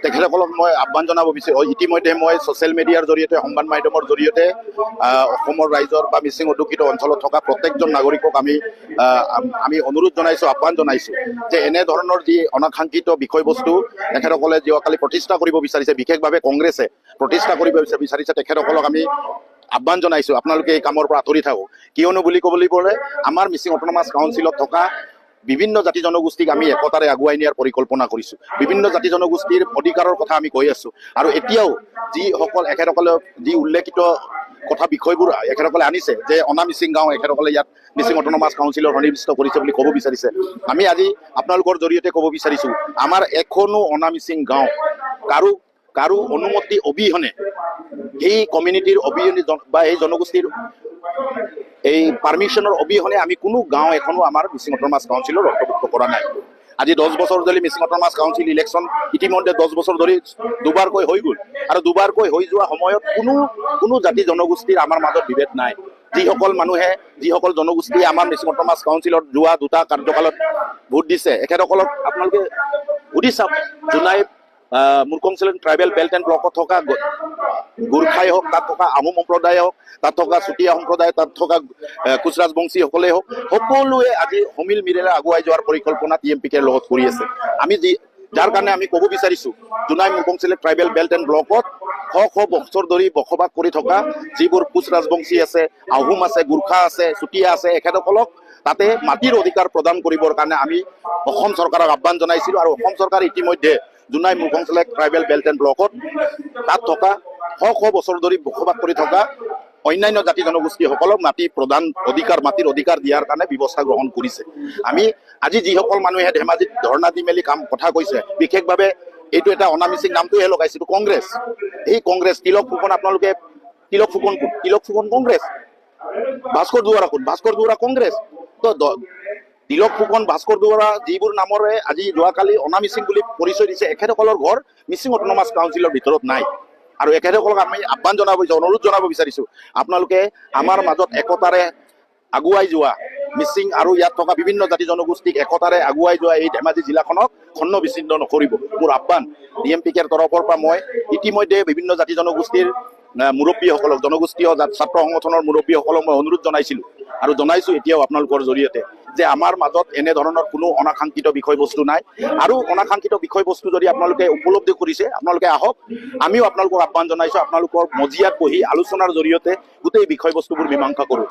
তেখেতসকলক মই আহ্বান জনাব বিচাৰোঁ। ইতিমধ্যে মই ছ'চিয়েল মিডিয়াৰ জৰিয়তে সংবাদ মাধ্যমৰ জৰিয়তে অসমৰ ৰাইজৰ বা মিচিং অধ্যুষিত অঞ্চলত থকা প্ৰত্যেকজন নাগৰিকক আমি অনুৰোধ জনাইছোঁ, আহ্বান জনাইছোঁ যে এনেধৰণৰ যি অনাকাংক্ষিত বিষয়বস্তু তেখেতসকলে যোৱাকালি প্ৰতিষ্ঠা কৰিব বিচাৰিছে, বিশেষভাৱে কংগ্ৰেছে প্ৰতিষ্ঠা কৰিব বিচাৰিছে, তেখেতসকলক আমি আহ্বান জনাইছোঁ আপোনালোকে এই কামৰ পৰা আঁতৰি থাকক। কিয়নো বুলি ক'বলৈ গ'লে আমাৰ মিচিং অট'নমাছ কাউন্সিলত থকা বিভিন্ন জাতি জনগোষ্ঠীক আমি একতাৰে আগুৱাই নিয়াৰ পৰিকল্পনা কৰিছোঁ। বিভিন্ন জাতি জনগোষ্ঠীৰ অধিকাৰৰ কথা আমি কৈ আছোঁ আৰু এতিয়াও যিসকল এখেতসকলে যি উল্লেখিত কথা বিষয়বোৰ এখেতসকলে আনিছে যে অনামিচিং গাঁও এখেতসকলে ইয়াত মিচিং অট'নমাছ কাউন্সিলৰ সন্নিৱিষ্ট কৰিছে বুলি ক'ব বিচাৰিছে। আমি আজি আপোনালোকৰ জৰিয়তে ক'ব বিচাৰিছোঁ আমাৰ এখনো অনামিচিং গাঁও কাৰো অনুমতি অবিহনে এই কমিউনিটিৰ অবিহনে বা এই জনগোষ্ঠীৰ এই পাৰ্মিশ্যনৰ অবিহনে আমি কোনো গাঁও এখনো আমাৰ মিচিং অট'নমাছ কাউন্সিলৰ অন্তৰ্ভুক্ত কৰা নাই। আজি 10 বছৰ ধৰি মিচিং অট'নমাছ কাউন্সিল ইলেকশ্যন ইতিমধ্যে 10 বছৰ ধৰি দুবাৰকৈ হৈ গ'ল আৰু দুবাৰকৈ হৈ যোৱা সময়ত কোনো জাতি জনগোষ্ঠীৰ আমাৰ মাজত বিভেদ নাই। যিসকল জনগোষ্ঠীয়ে আমাৰ মিচিং অট'নমাছ কাউন্সিলত যোৱা 2টা কাৰ্যকালত ভোট দিছে এখেতসকলক আপোনালোকে সুধি চাওক। জোনাই মুৰকংচেলেং ট্ৰাইবেল বেল্ট এণ্ড ব্লকত থকা গোৰ্খাই হওক, তাত থকা আহোম সম্প্ৰদায় হওক, তাত থকা চুতীয়া সম্প্ৰদায়, তাত থকা কোচ ৰাজবংশীসকলেই হওক, সকলোৱে আজি সমিল মিলেৰে আগুৱাই যোৱাৰ পৰিকল্পনা TMPKৰ লগত কৰি আছে। যাৰ কাৰণে আমি ক'ব বিচাৰিছোঁ জোনাই মুৰকংচেলেং ট্ৰাইবেল বেল্ট এণ্ড ব্লকত শ বছৰ ধৰি বসবাস কৰি থকা যিবোৰ কোচ ৰাজবংশী আছে, আহোম আছে, গোৰ্খা আছে, চুতীয়া আছে, এখেতসকলক তাতে মাটিৰ অধিকাৰ প্ৰদান কৰিবৰ কাৰণে আমি অসম চৰকাৰক আহ্বান জনাইছিলোঁ আৰু অসম চৰকাৰে ইতিমধ্যে জোনাই মুৰকংচেলেং ট্ৰাইবেল বেল্ট এণ্ড ব্লকত তাত থকা শ বছৰ ধৰি বসবাস কৰি থকা অন্যান্য জাতি জনগোষ্ঠীসকলক মাটিৰ অধিকাৰ দিয়াৰ কাৰণে ব্যৱস্থা গ্ৰহণ কৰিছে। আমি আজি যিসকল মানুহে ধেমাজিত ধৰ্ণা দি মেলি কথা কৈছে, বিশেষভাৱে এইটো এটা অনামিচিং নামটোহে লগাইছে, কংগ্ৰেছ। এই কংগ্ৰেছ তিলক ফুকন কংগ্ৰেছ, ভাস্কৰ দুৱাৰা কংগ্ৰেছ। তো তিলক ফুকন, ভাস্কৰ দুৱাৰা যিবোৰ নামৰে আজি যোৱাকালি অনামিচিং বুলি পৰিচয় দিছে, এখেতসকলৰ ঘৰ মিচিং অট'নমাছ কাউন্সিলৰ ভিতৰত নাই। আৰু এখেতসকলক আমি আহ্বান অনুৰোধ জনাব বিচাৰিছোঁ আপোনালোকে আমাৰ মাজত একতাৰে আগুৱাই যোৱা মিচিং আৰু ইয়াত থকা বিভিন্ন জাতি জনগোষ্ঠীক একতাৰে আগুৱাই যোৱা এই ধেমাজি জিলাখনক খণ্ড বিচ্ছিন্ন নকৰিব মোৰ আহ্বান। TMPKৰ তৰফৰ পৰা মই ইতিমধ্যে বিভিন্ন জাতি জনগোষ্ঠীৰ মুৰব্বীসকলক, জনগোষ্ঠীয় ছাত্ৰ সংগঠনৰ মুৰব্বীসকলক মই অনুৰোধ জনাইছিলোঁ আৰু জনাইছোঁ এতিয়াও আপোনালোকৰ জৰিয়তে যে আমাৰ মাজত এনেধৰণৰ কোনো অনাকাংক্ষিত বিষয়বস্তু নাই। আৰু অনাকাংক্ষিত বিষয়বস্তু যদি আপোনালোকে উপলব্ধি কৰিছে আপোনালোকে আহক, আমিও আপোনালোকক আহ্বান জনাইছোঁ আপোনালোকৰ মজিয়াত বহি আলোচনাৰ জৰিয়তে গোটেই বিষয়বস্তুবোৰ মীমাংসা কৰোঁ।